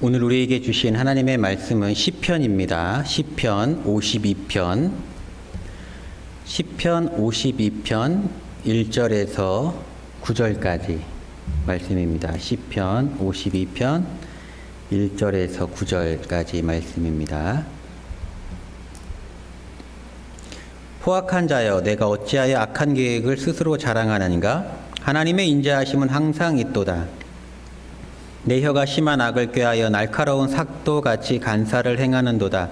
오늘 우리에게 주신 하나님의 말씀은 시편입니다. 시편 52편 1절에서 9절까지 말씀입니다. 시편 52편 1절에서 9절까지 말씀입니다. 포악한 자여, 내가 어찌하여 악한 계획을 스스로 자랑하느니가? 하나님의 인자하심은 항상 있도다. 내 혀가 심한 악을 꾀하여 날카로운 삭도같이 간사를 행하는도다.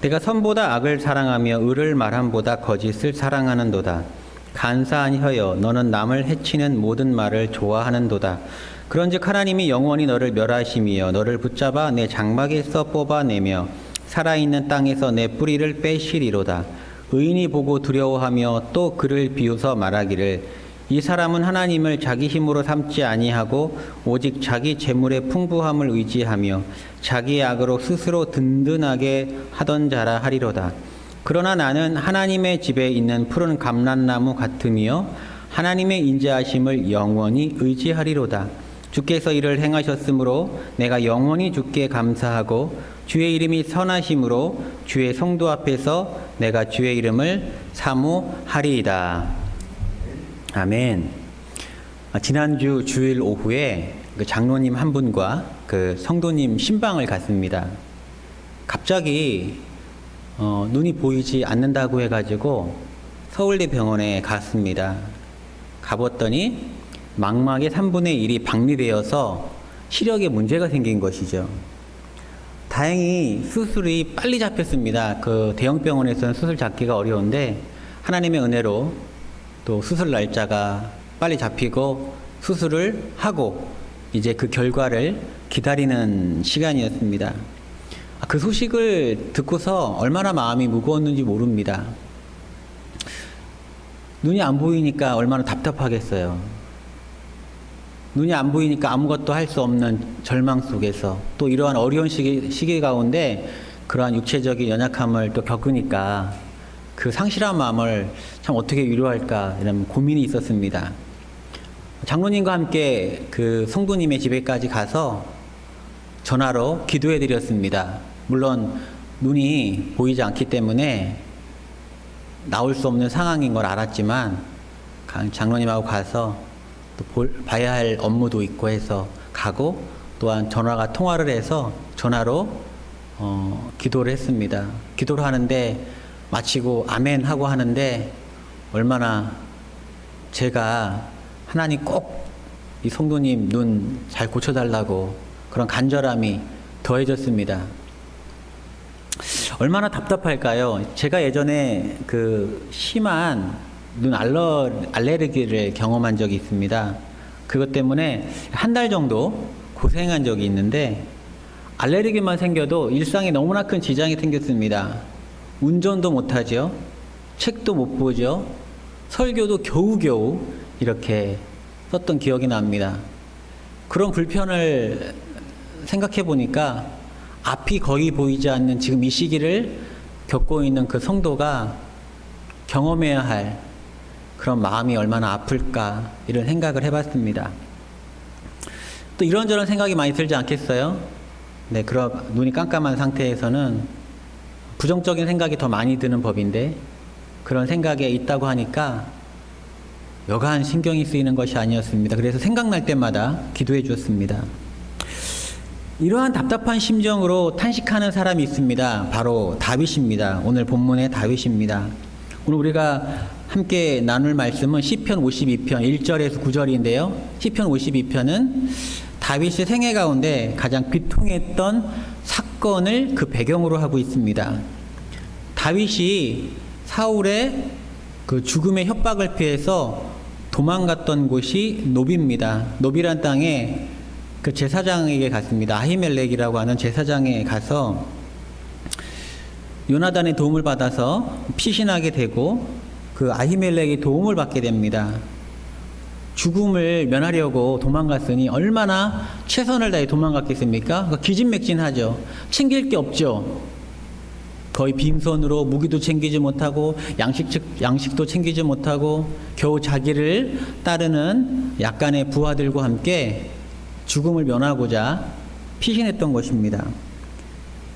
내가 선보다 악을 사랑하며 의를 말함보다 거짓을 사랑하는도다. 간사한 혀여, 너는 남을 해치는 모든 말을 좋아하는도다. 그런즉 하나님이 영원히 너를 멸하심이여 너를 붙잡아 내 장막에서 뽑아내며 살아있는 땅에서 내 뿌리를 빼시리로다. 의인이 보고 두려워하며 또 그를 비웃어 말하기를 이 사람은 하나님을 자기 힘으로 삼지 아니하고 오직 자기 재물의 풍부함을 의지하며 자기의 악으로 스스로 든든하게 하던 자라 하리로다. 그러나 나는 하나님의 집에 있는 푸른 감람나무 같으며 하나님의 인자하심을 영원히 의지하리로다. 주께서 이를 행하셨으므로 내가 영원히 주께 감사하고 주의 이름이 선하심으로 주의 성도 앞에서 내가 주의 이름을 사모하리이다. 아멘. 지난주 주일 오후에 그 장로님 한 분과 그 성도님 신방을 갔습니다. 갑자기 눈이 보이지 않는다고 해가지고 서울대 병원에 갔습니다. 가봤더니 망막의 3분의 1이 박리되어서 시력에 문제가 생긴 것이죠. 다행히 수술이 빨리 잡혔습니다. 그 대형 병원에서는 수술 잡기가 어려운데 하나님의 은혜로 또 수술 날짜가 빨리 잡히고 수술을 하고 이제 그 결과를 기다리는 시간이었습니다. 그 소식을 듣고서 얼마나 마음이 무거웠는지 모릅니다. 눈이 안 보이니까 얼마나 답답하겠어요. 눈이 안 보이니까 아무것도 할 수 없는 절망 속에서 또 이러한 어려운 시기 가운데 그러한 육체적인 연약함을 또 겪으니까 그 상실한 마음을 참 어떻게 위로할까 이런 고민이 있었습니다. 장로님과 함께 그 성도님의 집에까지 가서 전화로 기도해 드렸습니다. 물론 눈이 보이지 않기 때문에 나올 수 없는 상황인 걸 알았지만 장로님하고 가서 또 봐야 할 업무도 있고 해서 가고 또한 전화가 통화를 해서 전화로 기도를 했습니다. 기도를 하는데 마치고 아멘 하고 하는데 얼마나 제가 하나님 꼭 이 성도님 눈 잘 고쳐달라고 그런 간절함이 더해졌습니다. 얼마나 답답할까요? 제가 예전에 그 심한 눈 알레르기를 경험한 적이 있습니다. 그것 때문에 한 달 정도 고생한 적이 있는데 알레르기만 생겨도 일상에 너무나 큰 지장이 생겼습니다. 운전도 못하죠. 책도 못 보죠. 설교도 겨우겨우 이렇게 썼던 기억이 납니다. 그런 불편을 생각해 보니까 앞이 거의 보이지 않는 지금 이 시기를 겪고 있는 그 성도가 경험해야 할 그런 마음이 얼마나 아플까 이런 생각을 해봤습니다. 또 이런저런 생각이 많이 들지 않겠어요? 네, 그런 눈이 깜깜한 상태에서는 부정적인 생각이 더 많이 드는 법인데 그런 생각에 있다고 하니까 여간 신경이 쓰이는 것이 아니었습니다. 그래서 생각날 때마다 기도해 주었습니다. 이러한 답답한 심정으로 탄식하는 사람이 있습니다. 바로 다윗입니다. 오늘 본문의 다윗입니다. 오늘 우리가 함께 나눌 말씀은 시편 52편 1절에서 9절인데요. 시편 52편은 다윗의 생애 가운데 가장 비통했던 사건을 그 배경으로 하고 있습니다. 다윗이 사울의 그 죽음의 협박을 피해서 도망갔던 곳이 노비입니다. 노비란 땅에 그 제사장에게 갔습니다. 아히멜렉이라고 하는 제사장에 가서 요나단의 도움을 받아서 피신하게 되고 그 아히멜렉의 도움을 받게 됩니다. 죽음을 면하려고 도망갔으니 얼마나 최선을 다해 도망갔겠습니까? 기진맥진하죠. 챙길 게 없죠. 거의 빈손으로 무기도 챙기지 못하고 양식도 챙기지 못하고 겨우 자기를 따르는 약간의 부하들과 함께 죽음을 면하고자 피신했던 것입니다.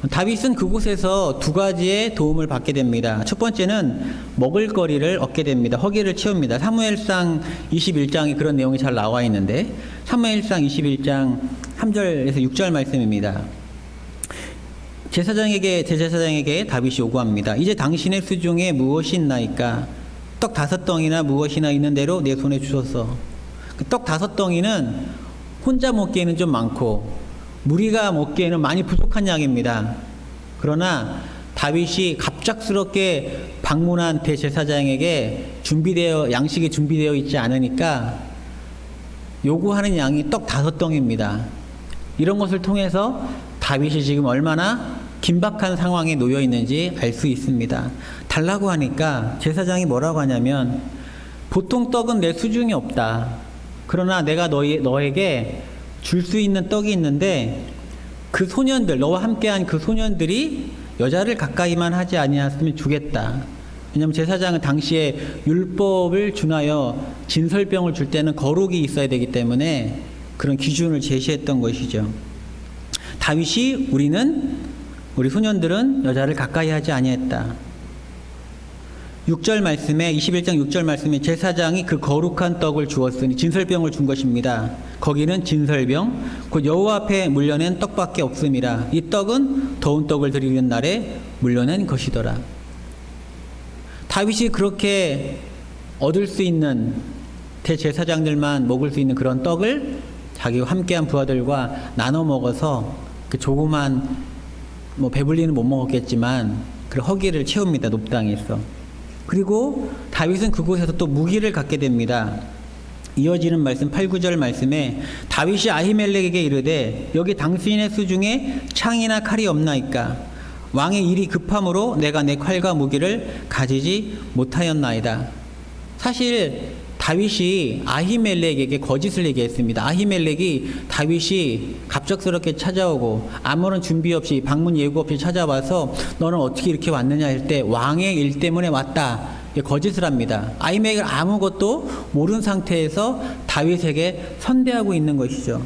다윗은 그곳에서 두 가지의 도움을 받게 됩니다. 첫 번째는 먹을거리를 얻게 됩니다. 허기를 채웁니다. 사무엘상 21장에 그런 내용이 잘 나와 있는데 사무엘상 21장 3절에서 6절 말씀입니다. 대제사장에게 다윗이 요구합니다. 이제 당신의 수중에 무엇이 있나이까? 떡 5덩이나 무엇이나 있는 대로 내 손에 주소서. 떡 5덩이는 혼자 먹기에는 좀 많고 무리가 먹기에는 많이 부족한 양입니다. 그러나 다윗이 갑작스럽게 방문한 대제사장에게 양식이 준비되어 있지 않으니까 요구하는 양이 떡 5덩입니다. 이런 것을 통해서 다윗이 지금 얼마나 긴박한 상황에 놓여 있는지 알 수 있습니다. 달라고 하니까 제사장이 뭐라고 하냐면 보통 떡은 내 수중에 없다. 그러나 내가 너에게 줄 수 있는 떡이 있는데 그 소년들, 너와 함께한 그 소년들이 여자를 가까이만 하지 아니하였으면 주겠다. 왜냐하면 제사장은 당시에 율법을 준하여 진설병을 줄 때는 거룩이 있어야 되기 때문에 그런 기준을 제시했던 것이죠. 다윗이 우리 소년들은 여자를 가까이 하지 아니했다. 6절 말씀에 21장 6절 말씀에 제사장이 그 거룩한 떡을 주었으니 진설병을 준 것입니다. 거기는 진설병 곧 여호와 앞에 물려낸 떡밖에 없음이라. 이 떡은 더운 떡을 드리는 날에 물려낸 것이더라. 다윗이 그렇게 얻을 수 있는 대제사장들만 먹을 수 있는 그런 떡을 자기와 함께한 부하들과 나눠 먹어서 그 조그만 배불리는 못 먹었겠지만 그 허기를 채웁니다. 높당에서. 그리고 다윗은 그곳에서 또 무기를 갖게 됩니다. 이어지는 말씀 8, 9절 말씀에 다윗이 아히멜렉에게 이르되 여기 당신의 수중에 창이나 칼이 없나이까? 왕의 일이 급함으로 내가 내 칼과 무기를 가지지 못하였나이다. 사실 다윗이 아히멜렉에게 거짓을 얘기했습니다. 아히멜렉이 다윗이 갑작스럽게 찾아오고 아무런 준비 없이 방문 예고 없이 찾아와서 너는 어떻게 이렇게 왔느냐 할 때 왕의 일 때문에 왔다. 거짓을 합니다. 아히멜렉은 아무것도 모르는 상태에서 다윗에게 선대하고 있는 것이죠.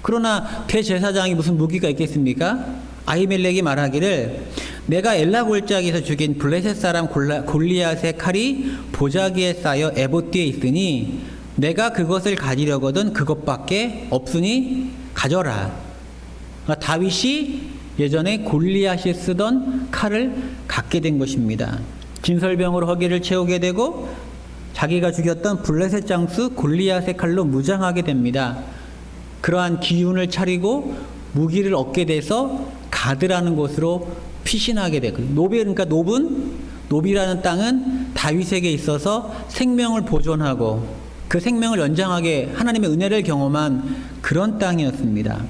그러나 대제사장이 무슨 무기가 있겠습니까? 아히멜렉이 말하기를 내가 엘라 골짜기에서 죽인 블레셋 사람 골리앗의 칼이 보자기에 쌓여 에봇 뒤에 있으니 내가 그것을 가지려거든 그것밖에 없으니 가져라. 그러니까 다윗이 예전에 골리앗이 쓰던 칼을 갖게 된 것입니다. 진설병으로 허기를 채우게 되고 자기가 죽였던 블레셋 장수 골리앗의 칼로 무장하게 됩니다. 그러한 기운을 차리고 무기를 얻게 돼서 가드라는 곳으로 피신하게 되고 그러니까 노비라는 땅은 다윗에게 있어서 생명을 보존하고 그 생명을 연장하게 하나님의 은혜를 경험한 그런 땅이었습니다.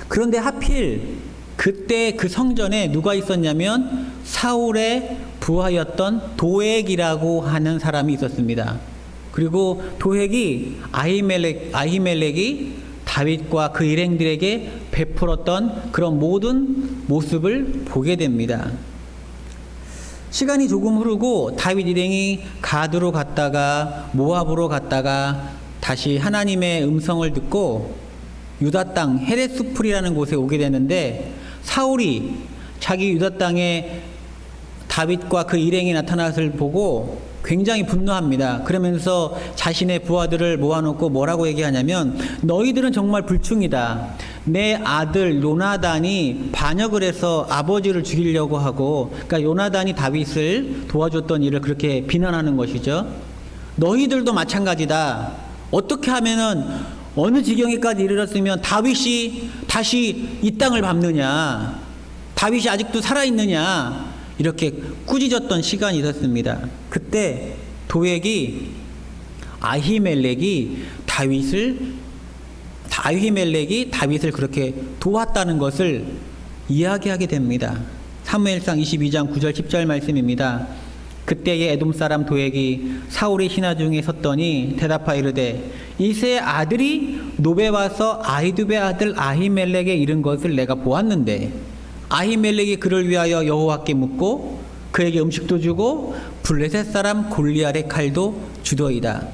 그런데 하필 그때 그 성전에 누가 있었냐면 사울의 부하였던 도액이라고 하는 사람이 있었습니다. 그리고 도액이 아히멜렉이 다윗과 그 일행들에게 베풀었던 그런 모든 모습을 보게 됩니다. 시간이 조금 흐르고 다윗 일행이 가드로 갔다가 모압으로 갔다가 다시 하나님의 음성을 듣고 유다 땅 헤레스풀이라는 곳에 오게 되는데 사울이 자기 유다 땅에 다윗과 그 일행이 나타난 것을 보고 굉장히 분노합니다. 그러면서 자신의 부하들을 모아놓고 뭐라고 얘기하냐면 너희들은 정말 불충이다. 내 아들 요나단이 반역을 해서 아버지를 죽이려고 하고 그러니까 요나단이 다윗을 도와줬던 일을 그렇게 비난하는 것이죠. 너희들도 마찬가지다. 어떻게 하면은 어느 지경에까지 이르렀으면 다윗이 다시 이 땅을 밟느냐, 다윗이 아직도 살아있느냐 이렇게 꾸짖었던 시간이 있었습니다. 그때 도액이 아히멜렉이 다윗을 그렇게 도왔다는 것을 이야기하게 됩니다. 사무엘상 22장 9절 10절 말씀입니다. 그때의 에돔 사람 도액이 사울의 신하 중에 섰더니 대답하여 이르되 이새의 아들이 노베 와서 아히두베 아들 아히멜렉에 이른 것을 내가 보았는데 아히멜렉이 그를 위하여 여호와께 묻고 그에게 음식도 주고 블레셋 사람 골리앗의 칼도 주더이다.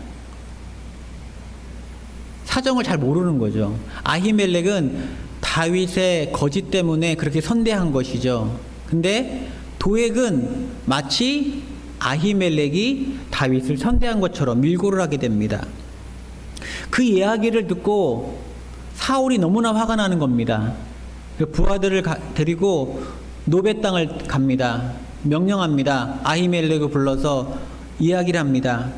사정을 잘 모르는 거죠. 아히멜렉은 다윗의 거짓 때문에 그렇게 선대한 것이죠. 근데 도액은 마치 아히멜렉이 다윗을 선대한 것처럼 밀고를 하게 됩니다. 그 이야기를 듣고 사울이 너무나 화가 나는 겁니다. 부하들을 데리고 노베 땅을 갑니다. 명령합니다. 아히멜렉을 불러서 이야기를 합니다.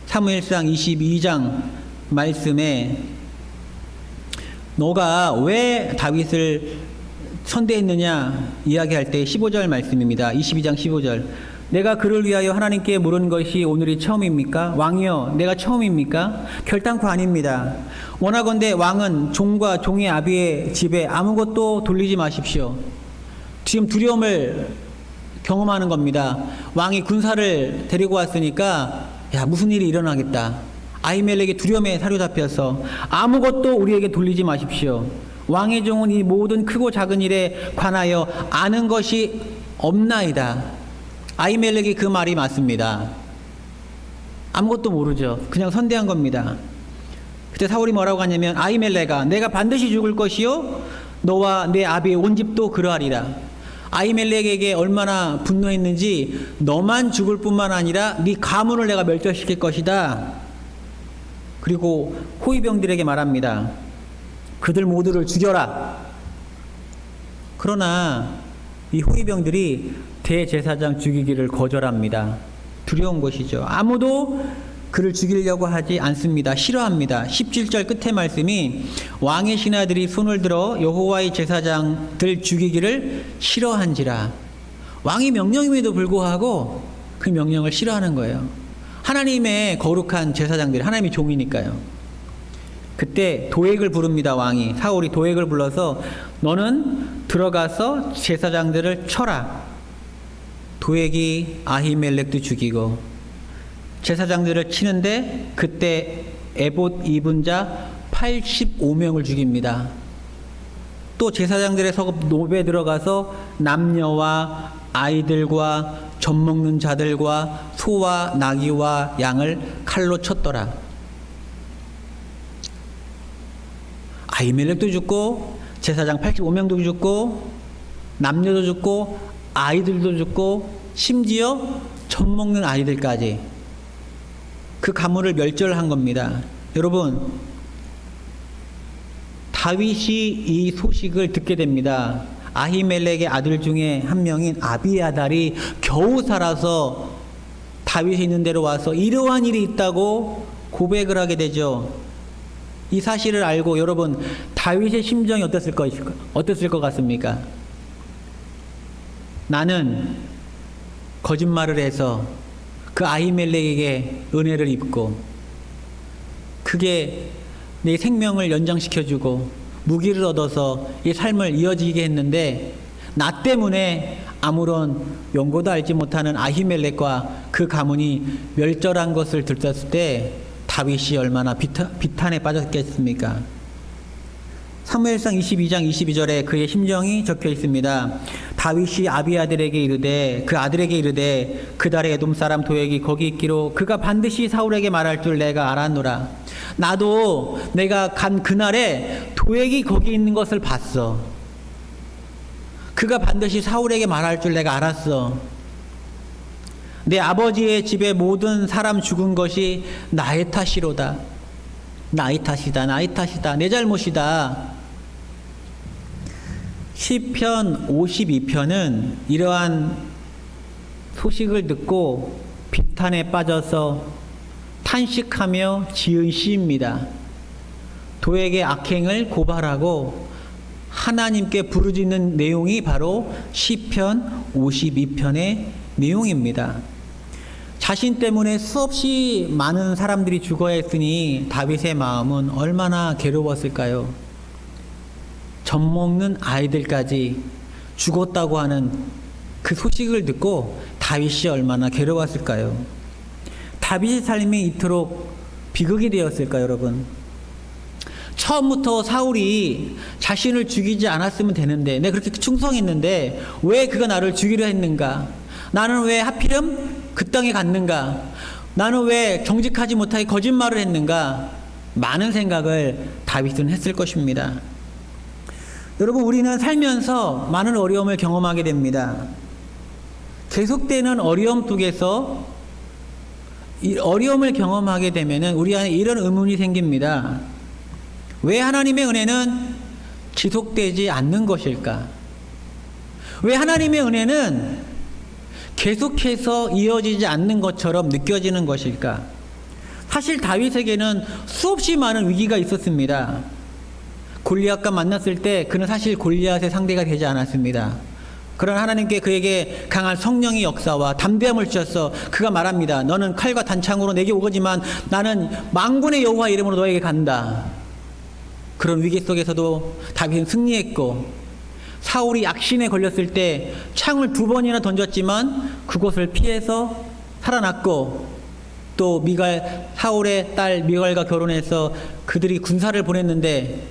사무엘상 22장 말씀에 너가 왜 다윗을 선대했느냐 이야기할 때 15절 말씀입니다. 22장 15절. 내가 그를 위하여 하나님께 물은 것이 오늘이 처음입니까? 왕이여, 내가 처음입니까? 결단코 아닙니다. 원하건대 왕은 종과 종의 아비의 집에 아무것도 돌리지 마십시오. 지금 두려움을 경험하는 겁니다. 왕이 군사를 데리고 왔으니까 야, 무슨 일이 일어나겠다. 아히멜렉이 두려움에 사로잡혀서 아무것도 우리에게 돌리지 마십시오. 왕의 종은 이 모든 크고 작은 일에 관하여 아는 것이 없나이다. 아히멜렉이 그 말이 맞습니다. 아무것도 모르죠. 그냥 선대한 겁니다. 그때 사울이 뭐라고 하냐면 아히멜렉아, 내가 반드시 죽을 것이요 너와 내 아비의 온 집도 그러하리라. 아히멜렉에게 얼마나 분노했는지 너만 죽을 뿐만 아니라 네 가문을 내가 멸절시킬 것이다. 그리고 호위병들에게 말합니다. 그들 모두를 죽여라. 그러나 이 호위병들이 대제사장 죽이기를 거절합니다. 두려운 것이죠. 아무도 그를 죽이려고 하지 않습니다. 싫어합니다. 17절 끝의 말씀이 왕의 신하들이 손을 들어 여호와의 제사장들 죽이기를 싫어한지라. 왕의 명령임에도 불구하고 그 명령을 싫어하는 거예요. 하나님의 거룩한 제사장들, 하나님의 종이니까요. 그때 도액을 부릅니다. 왕이, 사울이 도액을 불러서 너는 들어가서 제사장들을 쳐라. 도액이 아히멜렉도 죽이고 제사장들을 치는데 그때 에봇 입은 자 85명을 죽입니다. 또 제사장들의 서급 노베에 들어가서 남녀와 아이들과 젖먹는 자들과 소와 나귀와 양을 칼로 쳤더라. 아히멜렉도 죽고 제사장 85명도 죽고 남녀도 죽고 아이들도 죽고 심지어 젖먹는 아이들까지 그 가문을 멸절한 겁니다. 여러분, 다윗이 이 소식을 듣게 됩니다. 아히멜렉의 아들 중에 한 명인 아비아달이 겨우 살아서 다윗이 있는 데로 와서 이러한 일이 있다고 고백을 하게 되죠. 이 사실을 알고 여러분, 다윗의 심정이 어땠을 것 같습니까? 나는 거짓말을 해서 그 아히멜렉에게 은혜를 입고 그게 내 생명을 연장시켜주고 무기를 얻어서 이 삶을 이어지게 했는데 나 때문에 아무런 연고도 알지 못하는 아히멜렉과 그 가문이 멸절한 것을 들었을 때 다윗이 얼마나 비탄에 빠졌겠습니까? 사무엘상 22장 22절에 그의 심정이 적혀 있습니다. 다윗이 아비아들에게 이르되 그 아들에게 이르되 그달에 에돔 사람 도액이 거기 있기로 그가 반드시 사울에게 말할 줄 내가 알았노라. 나도 내가 간 그날에 도액이 거기 있는 것을 봤어. 그가 반드시 사울에게 말할 줄 내가 알았어. 내 아버지의 집에 모든 사람 죽은 것이 나의 탓이로다. 나의 탓이다. 나의 탓이다. 내 잘못이다. 시편 52편은 이러한 소식을 듣고 비탄에 빠져서 탄식하며 지은 시입니다. 도액의 악행을 고발하고 하나님께 부르짖는 내용이 바로 시편 52편의 내용입니다. 자신 때문에 수없이 많은 사람들이 죽어야 했으니 다윗의 마음은 얼마나 괴로웠을까요? 젖먹는 아이들까지 죽었다고 하는 그 소식을 듣고 다윗이 얼마나 괴로웠을까요? 다윗의 삶이 이토록 비극이 되었을까요, 여러분? 처음부터 사울이 자신을 죽이지 않았으면 되는데, 내가 그렇게 충성했는데 왜 그가 나를 죽이려 했는가? 나는 왜 하필이면 그 땅에 갔는가? 나는 왜 정직하지 못하게 거짓말을 했는가? 많은 생각을 다윗은 했을 것입니다. 여러분, 우리는 살면서 많은 어려움을 경험하게 됩니다. 계속되는 어려움 속에서 이 어려움을 경험하게 되면은 우리 안에 이런 의문이 생깁니다. 왜 하나님의 은혜는 지속되지 않는 것일까? 왜 하나님의 은혜는 계속해서 이어지지 않는 것처럼 느껴지는 것일까? 사실 다윗에게는 수없이 많은 위기가 있었습니다. 골리앗과 만났을 때 그는 사실 골리앗의 상대가 되지 않았습니다. 그러나 하나님께 그에게 강한 성령의 역사와 담대함을 주셔서 그가 말합니다. 너는 칼과 단창으로 내게 오거지만 나는 만군의 여호와 이름으로 너에게 간다. 그런 위기 속에서도 다윗은 승리했고, 사울이 악신에 걸렸을 때 창을 2번이나 던졌지만 그곳을 피해서 살아났고, 또 사울의 딸 미갈과 결혼해서 그들이 군사를 보냈는데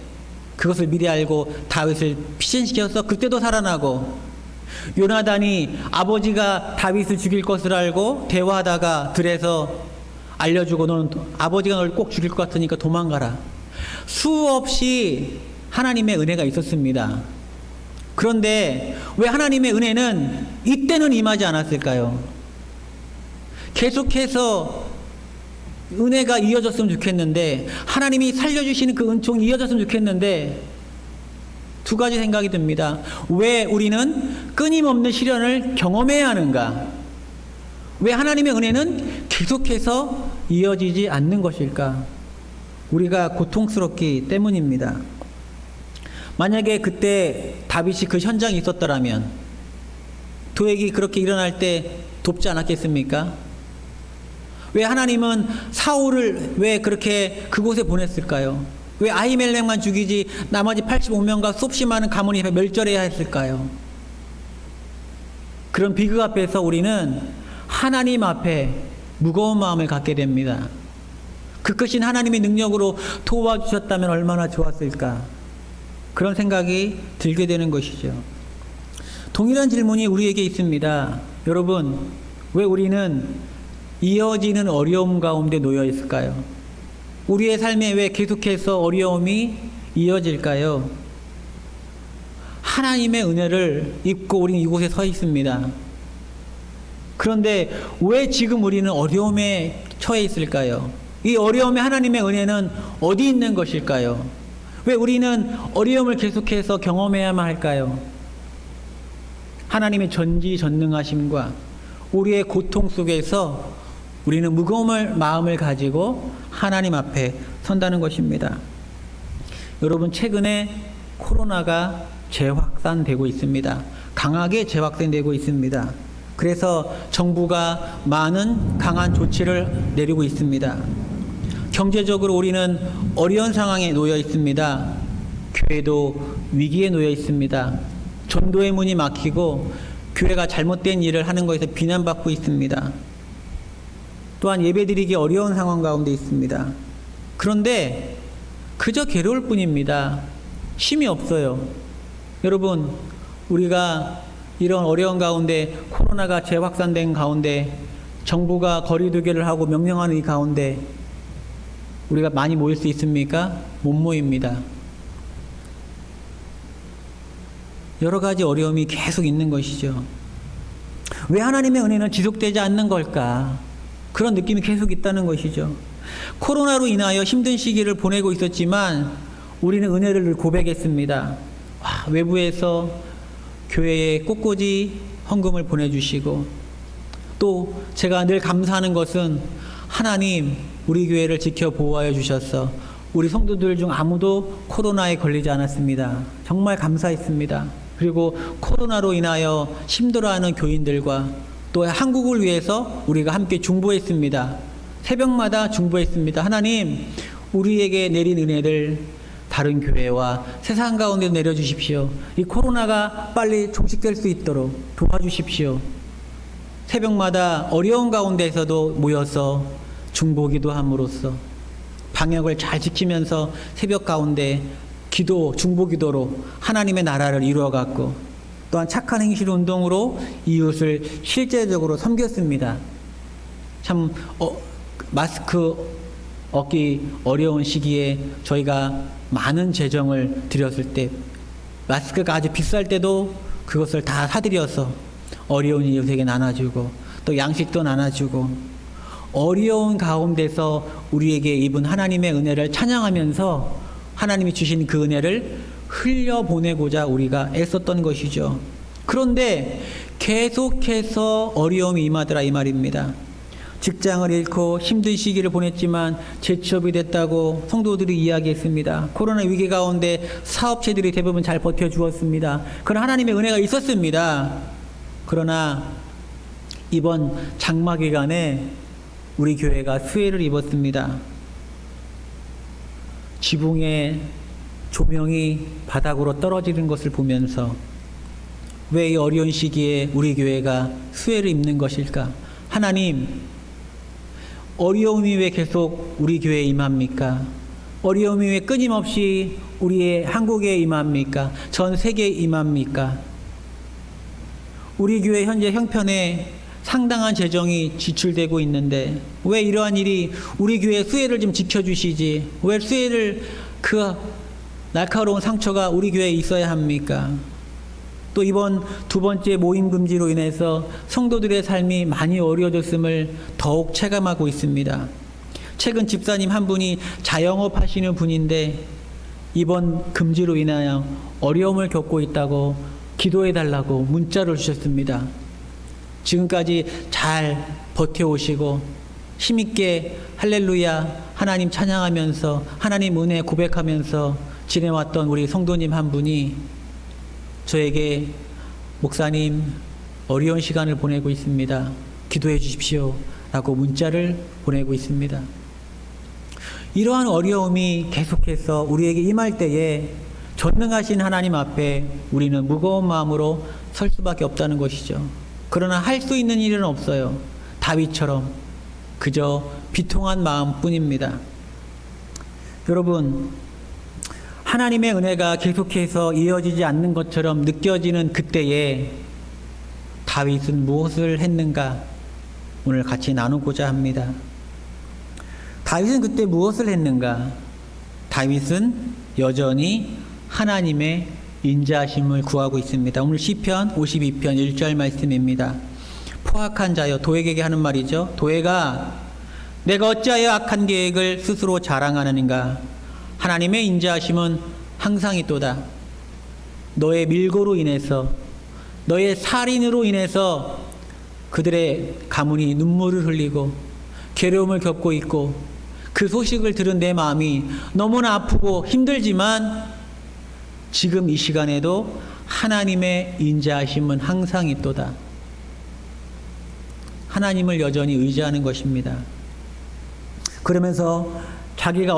그것을 미리 알고 다윗을 피신시켜서 그때도 살아나고, 요나단이 아버지가 다윗을 죽일 것을 알고 대화하다가 들에서 알려주고 너는 아버지가 널 꼭 죽일 것 같으니까 도망가라. 수없이 하나님의 은혜가 있었습니다. 그런데 왜 하나님의 은혜는 이때는 임하지 않았을까요? 계속해서 은혜가 이어졌으면 좋겠는데, 하나님이 살려주시는 그 은총이 이어졌으면 좋겠는데, 두 가지 생각이 듭니다. 왜 우리는 끊임없는 시련을 경험해야 하는가? 왜 하나님의 은혜는 계속해서 이어지지 않는 것일까? 우리가 고통스럽기 때문입니다. 만약에 그때 다윗이 그 현장에 있었더라면 도액이 그렇게 일어날 때 돕지 않았겠습니까? 왜 하나님은 사울을 왜 그렇게 그곳에 보냈을까요? 왜 아히멜렉만 죽이지 나머지 85명과 수없이 많은 가문이 멸절해야 했을까요? 그런 비극 앞에서 우리는 하나님 앞에 무거운 마음을 갖게 됩니다. 그 크신 하나님의 능력으로 도와주셨다면 얼마나 좋았을까? 그런 생각이 들게 되는 것이죠. 동일한 질문이 우리에게 있습니다. 여러분, 왜 우리는 이어지는 어려움 가운데 놓여 있을까요? 우리의 삶에 왜 계속해서 어려움이 이어질까요? 하나님의 은혜를 입고 우리는 이곳에 서 있습니다. 그런데 왜 지금 우리는 어려움에 처해 있을까요? 이 어려움에 하나님의 은혜는 어디 있는 것일까요? 왜 우리는 어려움을 계속해서 경험해야만 할까요? 하나님의 전지전능하심과 우리의 고통 속에서 우리는 무거운 마음을 가지고 하나님 앞에 선다는 것입니다. 여러분, 최근에 코로나가 재확산되고 있습니다. 강하게 재확산되고 있습니다. 그래서 정부가 많은 강한 조치를 내리고 있습니다. 경제적으로 우리는 어려운 상황에 놓여 있습니다. 교회도 위기에 놓여 있습니다. 전도의 문이 막히고 교회가 잘못된 일을 하는 것에서 비난받고 있습니다. 또한 예배드리기 어려운 상황 가운데 있습니다. 그런데 그저 괴로울 뿐입니다. 쉼이 없어요. 여러분, 우리가 이런 어려운 가운데, 코로나가 재확산된 가운데, 정부가 거리두기를 하고 명령하는 이 가운데 우리가 많이 모일 수 있습니까? 못 모입니다. 여러 가지 어려움이 계속 있는 것이죠. 왜 하나님의 은혜는 지속되지 않는 걸까? 그런 느낌이 계속 있다는 것이죠. 코로나로 인하여 힘든 시기를 보내고 있었지만 우리는 은혜를 고백했습니다. 외부에서 교회에 꼿꼿이 헌금을 보내주시고, 또 제가 늘 감사하는 것은 하나님 우리 교회를 지켜 보호하여 주셔서 우리 성도들 중 아무도 코로나에 걸리지 않았습니다. 정말 감사했습니다. 그리고 코로나로 인하여 힘들어하는 교인들과 또 한국을 위해서 우리가 함께 중보했습니다. 새벽마다 중보했습니다. 하나님, 우리에게 내린 은혜를 다른 교회와 세상 가운데 내려주십시오. 이 코로나가 빨리 종식될 수 있도록 도와주십시오. 새벽마다 어려운 가운데에서도 모여서 중보기도 함으로써 방역을 잘 지키면서 새벽 가운데 중보기도로 하나님의 나라를 이루어갔고, 또한 착한 행실 운동으로 이웃을 실제적으로 섬겼습니다. 참 마스크 얻기 어려운 시기에 저희가 많은 재정을 드렸을 때 마스크가 아주 비쌀 때도 그것을 다 사들여서 어려운 이웃에게 나눠주고 또 양식도 나눠주고 어려운 가운데서 우리에게 입은 하나님의 은혜를 찬양하면서 하나님이 주신 그 은혜를 흘려보내고자 우리가 애썼던 것이죠. 그런데 계속해서 어려움이 임하더라 이 말입니다. 직장을 잃고 힘든 시기를 보냈지만 재취업이 됐다고 성도들이 이야기했습니다. 코로나 위기 가운데 사업체들이 대부분 잘 버텨주었습니다. 그런 하나님의 은혜가 있었습니다. 그러나 이번 장마 기간에 우리 교회가 수해를 입었습니다. 지붕에 조명이 바닥으로 떨어지는 것을 보면서 왜 이 어려운 시기에 우리 교회가 수해를 입는 것일까? 하나님, 어려움이 왜 계속 우리 교회에 임합니까? 어려움이 왜 끊임없이 우리의 한국에 임합니까? 전 세계에 임합니까? 우리 교회 현재 형편에 상당한 재정이 지출되고 있는데 왜 이러한 일이 우리 교회 수혜를 좀 지켜주시지? 왜 수혜를 그 날카로운 상처가 우리 교회에 있어야 합니까? 또 이번 두 번째 모임 금지로 인해서 성도들의 삶이 많이 어려워졌음을 더욱 체감하고 있습니다. 최근 집사님 한 분이 자영업 하시는 분인데 이번 금지로 인하여 어려움을 겪고 있다고 기도해달라고 문자를 주셨습니다. 지금까지 잘 버텨오시고 힘있게 할렐루야 하나님 찬양하면서 하나님 은혜 고백하면서 지내왔던 우리 성도님 한 분이 저에게 목사님 어려운 시간을 보내고 있습니다. 기도해 주십시오 라고 문자를 보내고 있습니다. 이러한 어려움이 계속해서 우리에게 임할 때에 전능하신 하나님 앞에 우리는 무거운 마음으로 설 수밖에 없다는 것이죠. 그러나 할 수 있는 일은 없어요. 다윗처럼 그저 비통한 마음뿐입니다. 여러분, 하나님의 은혜가 계속해서 이어지지 않는 것처럼 느껴지는 그때에 다윗은 무엇을 했는가? 오늘 같이 나누고자 합니다. 다윗은 그때 무엇을 했는가? 다윗은 여전히 하나님의 인자하심을 구하고 있습니다. 오늘 시편 52편 1절 말씀입니다. 포악한 자여, 도액에게 하는 말이죠. 도액아, 내가 어찌하여 악한 계획을 스스로 자랑하느닌가? 하나님의 인자하심은 항상 있도다. 너의 밀고로 인해서, 너의 살인으로 인해서 그들의 가문이 눈물을 흘리고 괴로움을 겪고 있고 그 소식을 들은 내 마음이 너무나 아프고 힘들지만 지금 이 시간에도 하나님의 인자하심은 항상 있도다. 하나님을 여전히 의지하는 것입니다. 그러면서 자기가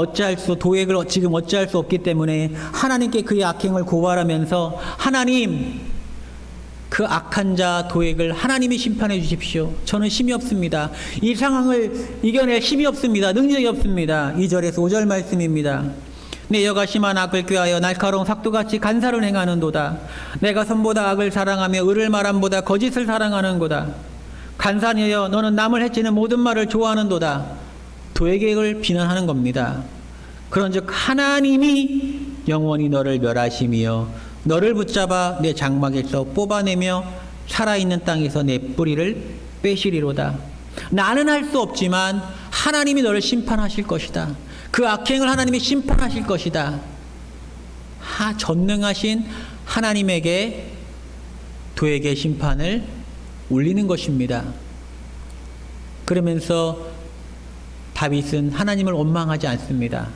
도액을 지금 어찌할 수 없기 때문에 하나님께 그의 악행을 고발하면서 하나님, 그 악한 자 도액을 하나님이 심판해 주십시오. 저는 힘이 없습니다. 이 상황을 이겨낼 힘이 없습니다. 능력이 없습니다. 2절에서 5절 말씀입니다. 내 여가 심한 악을 꾀하여 날카로운 삭도같이 간사를 행하는도다. 내가 선보다 악을 사랑하며 의를 말함보다 거짓을 사랑하는도다. 간사녀여, 너는 남을 해치는 모든 말을 좋아하는도다. 도액을 비난하는 겁니다. 그런즉 하나님이 영원히 너를 멸하시며 너를 붙잡아 내 장막에서 뽑아내며 살아있는 땅에서 내 뿌리를 빼시리로다. 나는 할 수 없지만 하나님이 너를 심판하실 것이다. 그 악행을 하나님이 심판하실 것이다. 전능하신 하나님에게 도액의 심판을 올리는 것입니다. 그러면서 다윗은 하나님을 원망하지 않습니다.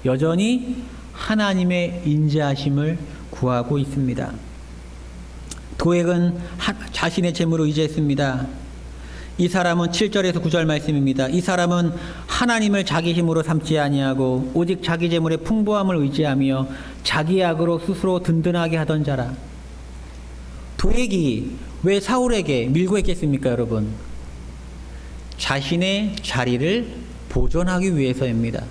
여전히 하나님의 인자하심을 구하고 있습니다. 도액은 자신의 재물을 의지했습니다. 이 사람은 7절에서 9절 말씀입니다. 이 사람은 하나님을 자기 힘으로 삼지 아니하고 오직 자기 재물의 풍부함을 의지하며 자기 악으로 스스로 든든하게 하던 자라. 도액이 왜 사울에게 밀고 했겠습니까, 여러분? 자신의 자리를 보존하기 위해서입니다.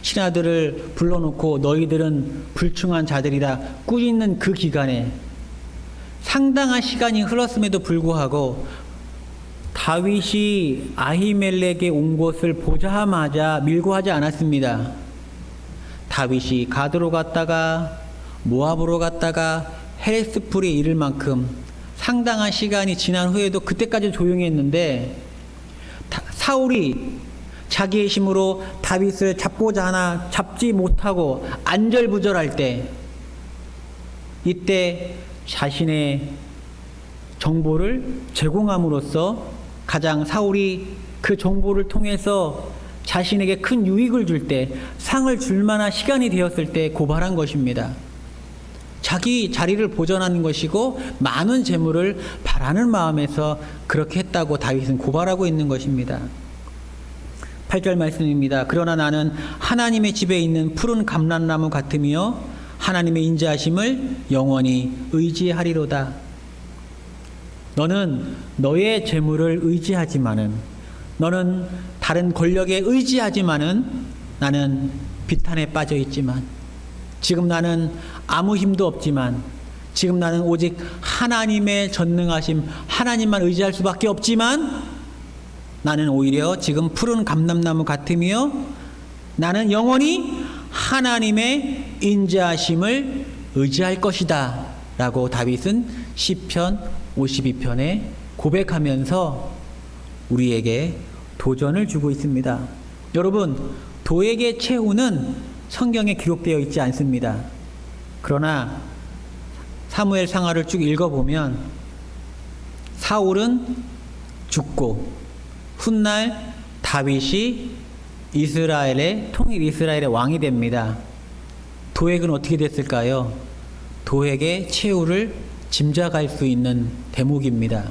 신하들을 불러놓고 너희들은 불충한 자들이라 꾸짖는 그 기간에 상당한 시간이 흘렀음에도 불구하고 다윗이 아히멜렉에 온 것을 보자마자 밀고 하지 않았습니다. 다윗이 가드로 갔다가 모압으로 갔다가 헤레스풀에 이를 만큼 상당한 시간이 지난 후에도 그때까지 조용히 했는데 사울이 자기의 힘으로 다윗을 잡고자 하나 잡지 못하고 안절부절할 때 이때 자신의 정보를 제공함으로써 가장 사울이 그 정보를 통해서 자신에게 큰 유익을 줄 때 상을 줄 만한 시간이 되었을 때 고발한 것입니다. 자기 자리를 보전하는 것이고 많은 재물을 바라는 마음에서 그렇게 했다고 다윗은 고발하고 있는 것입니다. 8절 말씀입니다. 그러나 나는 하나님의 집에 있는 푸른 감람나무 같으며 하나님의 인자하심을 영원히 의지하리로다. 너는 너의 재물을 의지하지만은, 너는 다른 권력에 의지하지만은, 나는 비탄에 빠져 있지만, 지금 나는 아무 힘도 없지만, 지금 나는 오직 하나님의 전능하심, 하나님만 의지할 수밖에 없지만, 나는 오히려 지금 푸른 감람나무 같으며 나는 영원히 하나님의 인자하심을 의지할 것이다 라고 다윗은 시편 52편에 고백하면서 우리에게 도전을 주고 있습니다. 여러분, 도에게 최후는 성경에 기록되어 있지 않습니다. 그러나 사무엘 상하를 쭉 읽어보면 사울은 죽고 훗날 다윗이 통일 이스라엘의 왕이 됩니다. 도액은 어떻게 됐을까요? 도액의 최후를 짐작할 수 있는 대목입니다.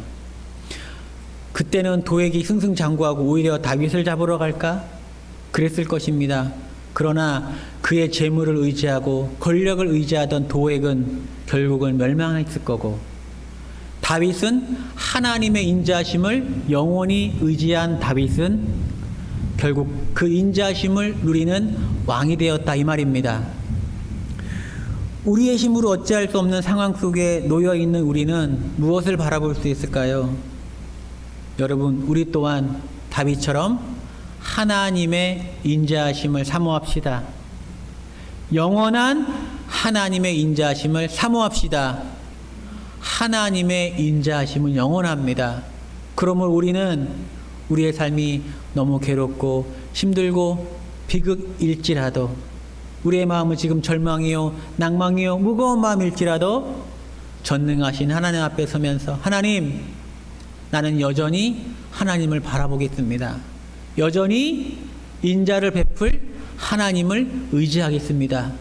그때는 도액이 승승장구하고 오히려 다윗을 잡으러 갈까? 그랬을 것입니다. 그러나 그의 재물을 의지하고 권력을 의지하던 도액은 결국은 멸망했을 거고, 다윗은 하나님의 인자하심을 영원히 의지한 다윗은 결국 그 인자하심을 누리는 왕이 되었다 이 말입니다. 우리의 힘으로 어찌할 수 없는 상황 속에 놓여 있는 우리는 무엇을 바라볼 수 있을까요? 여러분, 우리 또한 다윗처럼 하나님의 인자하심을 사모합시다. 영원한 하나님의 인자하심을 사모합시다. 하나님의 인자하심은 영원합니다. 그러므로 우리는 우리의 삶이 너무 괴롭고 힘들고 비극일지라도, 우리의 마음은 지금 절망이요 낭망이요 무거운 마음일지라도 전능하신 하나님 앞에 서면서, 하나님, 나는 여전히 하나님을 바라보겠습니다. 여전히 인자를 베풀 하나님을 의지하겠습니다.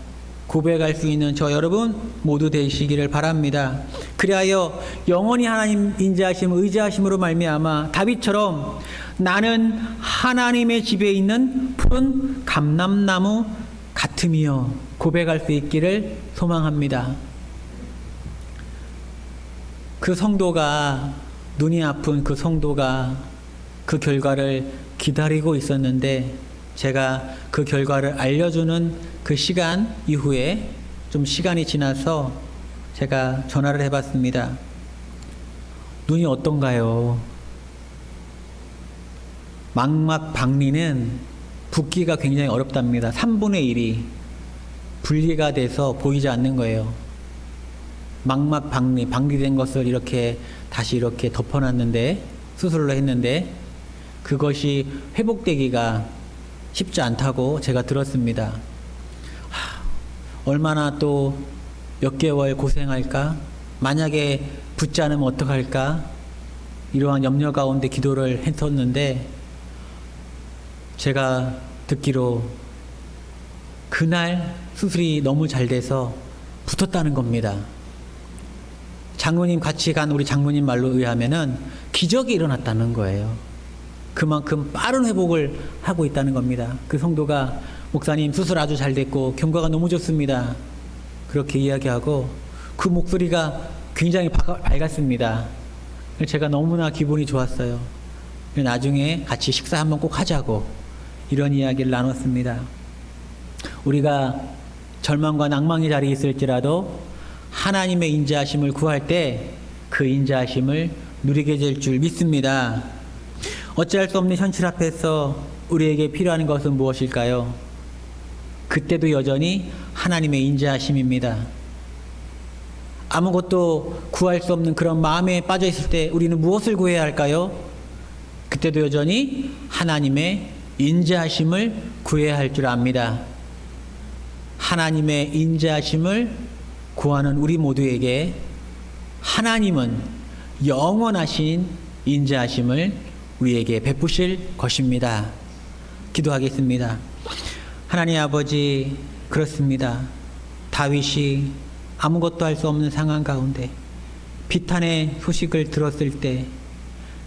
고백할 수 있는 저 여러분 모두 되시기를 바랍니다. 그리하여 영원히 하나님 인자하심 의지하심으로 말미암아 다윗처럼 나는 하나님의 집에 있는 푸른 감람나무 같으며 고백할 수 있기를 소망합니다. 그 성도가, 눈이 아픈 그 성도가 그 결과를 기다리고 있었는데, 제가 그 결과를 알려주는 그 시간 이후에 좀 시간이 지나서 제가 전화를 해봤습니다. 눈이 어떤가요? 망막 박리는 붓기가 굉장히 어렵답니다. 3분의 1이 분리가 돼서 보이지 않는 거예요. 망막 박리된 것을 이렇게 다시 이렇게 덮어놨는데, 수술을 했는데 그것이 회복되기가 쉽지 않다고 제가 들었습니다. 얼마나 또 몇 개월 고생할까? 만약에 붙지 않으면 어떡할까? 이러한 염려 가운데 기도를 했었는데, 제가 듣기로 그날 수술이 너무 잘 돼서 붙었다는 겁니다. 장로님 같이 간 우리 장로님 말로 의하면은 기적이 일어났다는 거예요. 그만큼 빠른 회복을 하고 있다는 겁니다. 그 성도가, 목사님 수술 아주 잘 됐고 경과가 너무 좋습니다, 그렇게 이야기하고 그 목소리가 굉장히 밝았습니다. 제가 너무나 기분이 좋았어요. 나중에 같이 식사 한번 꼭 하자고 이런 이야기를 나눴습니다. 우리가 절망과 낭망의 자리에 있을지라도 하나님의 인자하심을 구할 때 그 인자하심을 누리게 될 줄 믿습니다. 어찌할 수 없는 현실 앞에서 우리에게 필요한 것은 무엇일까요? 그때도 여전히 하나님의 인자하심입니다. 아무것도 구할 수 없는 그런 마음에 빠져 있을 때 우리는 무엇을 구해야 할까요? 그때도 여전히 하나님의 인자하심을 구해야 할 줄 압니다. 하나님의 인자하심을 구하는 우리 모두에게 하나님은 영원하신 인자하심을 우리에게 베푸실 것입니다. 기도하겠습니다. 하나님 아버지, 그렇습니다. 다윗이 아무것도 할 수 없는 상황 가운데 비탄의 소식을 들었을 때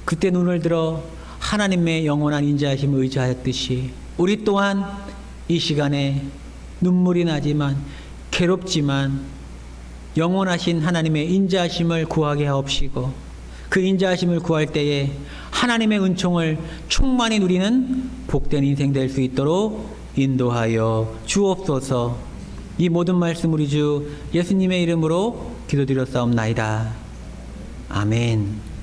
그때 눈을 들어 하나님의 영원한 인자하심을 의지하였듯이 우리 또한 이 시간에 눈물이 나지만 괴롭지만 영원하신 하나님의 인자하심을 구하게 하옵시고 그 인자하심을 구할 때에 하나님의 은총을 충만히 누리는 복된 인생 될 수 있도록 인도하여 주옵소서. 이 모든 말씀 우리 주 예수님의 이름으로 기도드렸사옵나이다. 아멘.